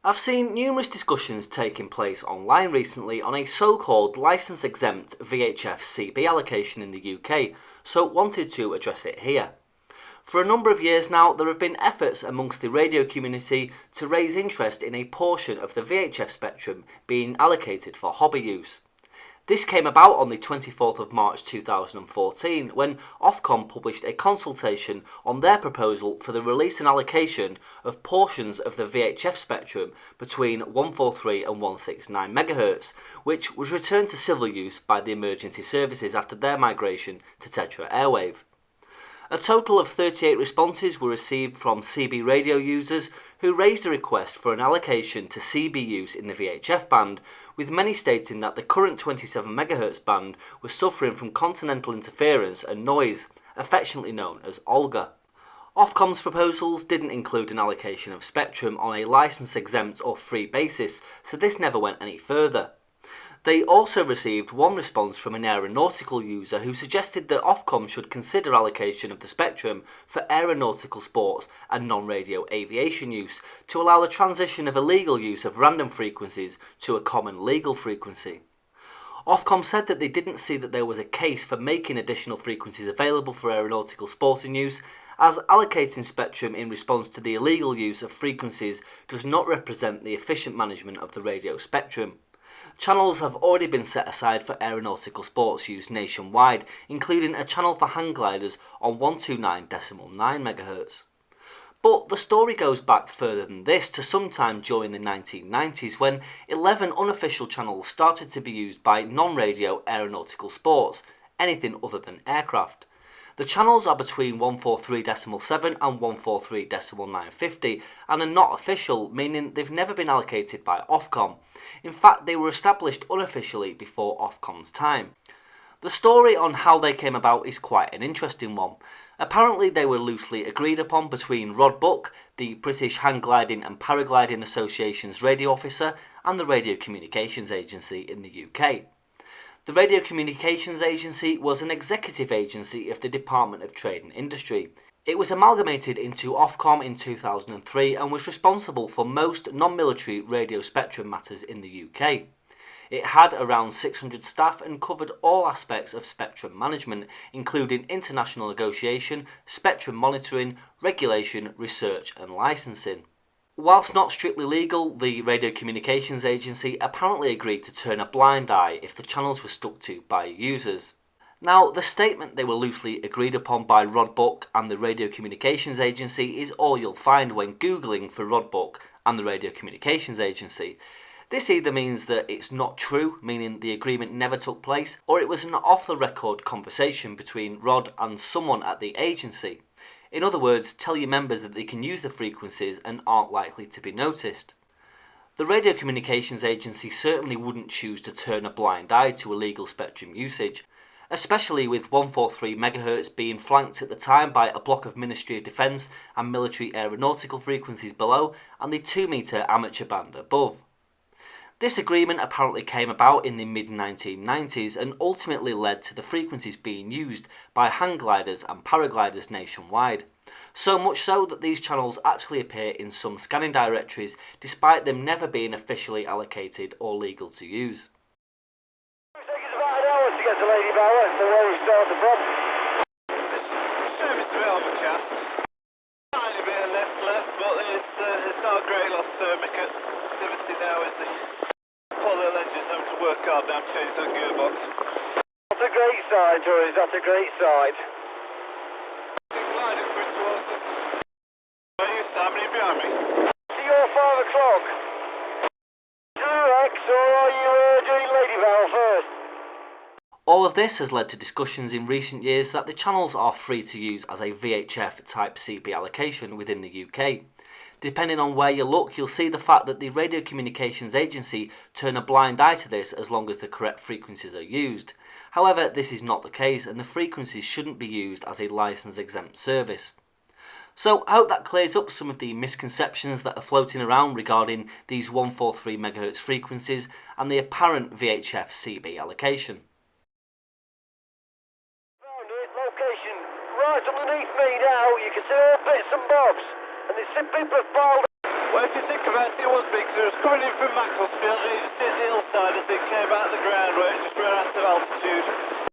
I've seen numerous discussions taking place online recently on a so-called licence-exempt VHF CB allocation in the UK, so wanted to address it here. For a number of years now, there have been efforts amongst the radio community to raise interest in a portion of the VHF spectrum being allocated for hobby use. This came about on the 24th of March 2014 when Ofcom published a consultation on their proposal for the release and allocation of portions of the VHF spectrum between 143 and 169 MHz, which was returned to civil use by the emergency services after their migration to Tetra Airwave. A total of 38 responses were received from CB radio users who raised a request for an allocation to CB use in the VHF band, with many stating that the current 27 MHz band was suffering from continental interference and noise, affectionately known as OLGA. Ofcom's proposals didn't include an allocation of spectrum on a licence-exempt or free basis, so this never went any further. They also received one response from an aeronautical user who suggested that Ofcom should consider allocation of the spectrum for aeronautical sports and non-radio aviation use to allow the transition of illegal use of random frequencies to a common legal frequency. Ofcom said that they didn't see that there was a case for making additional frequencies available for aeronautical sporting use, as allocating spectrum in response to the illegal use of frequencies does not represent the efficient management of the radio spectrum. Channels have already been set aside for aeronautical sports use nationwide, including a channel for hang gliders on 129.9 MHz. But the story goes back further than this to sometime during the 1990s when 11 unofficial channels started to be used by non-radio aeronautical sports, anything other than aircraft. The channels are between 143.7 and 143.950 and are not official, meaning they've never been allocated by Ofcom. In fact, they were established unofficially before Ofcom's time. The story on how they came about is quite an interesting one. Apparently they were loosely agreed upon between Rod Buck, the British Hang Gliding and Paragliding Association's radio officer, and the Radio Communications Agency in the UK. The Radio Communications Agency was an executive agency of the Department of Trade and Industry. It was amalgamated into Ofcom in 2003 and was responsible for most non-military radio spectrum matters in the UK. It had around 600 staff and covered all aspects of spectrum management, including international negotiation, spectrum monitoring, regulation, research and licensing. Whilst not strictly legal, the Radio Communications Agency apparently agreed to turn a blind eye if the channels were stuck to by users. Now, the statement they were loosely agreed upon by Rod Buck and the Radio Communications Agency is all you'll find when Googling for Rod Buck and the Radio Communications Agency. This either means that it's not true, meaning the agreement never took place, or it was an off-the-record conversation between Rod and someone at the agency. In other words, tell your members that they can use the frequencies and aren't likely to be noticed. The Radio Communications Agency certainly wouldn't choose to turn a blind eye to illegal spectrum usage, especially with 143 MHz being flanked at the time by a block of Ministry of Defence and military aeronautical frequencies below and the 2-metre amateur band above. This agreement apparently came about in the mid-1990s and ultimately led to the frequencies being used by hang gliders and paragliders nationwide. So much so that these channels actually appear in some scanning directories despite them never being officially allocated or legal to use. It takes us about an hour to get to Lady Bower, so where we started from. Service to Allocation. Tiny bit of left, but it's not a great loss activity now, is it? Follow the engines, having to work hard now to change that gearbox. That's a great side, Tories, that's a great side. Gliding through towards us. Are you standing behind me? See your 5 o'clock. Rex, or are you doing Lady Bower first? All of this has led to discussions in recent years that the channels are free to use as a VHF type CB allocation within the UK. Depending on where you look, you'll see the fact that the Radio Communications Agency turn a blind eye to this as long as the correct frequencies are used. However, this is not the case and the frequencies shouldn't be used as a licence-exempt service. So I hope that clears up some of the misconceptions that are floating around regarding these 143 MHz frequencies and the apparent VHF CB allocation. Found it, location right underneath me now. You can see all bits and bobs. And they simply piled Well, if you think about it, it was big, 'cause it was coming in from Macclesfield, and it just hit the hillside as it came out of the ground where it just ran out of altitude.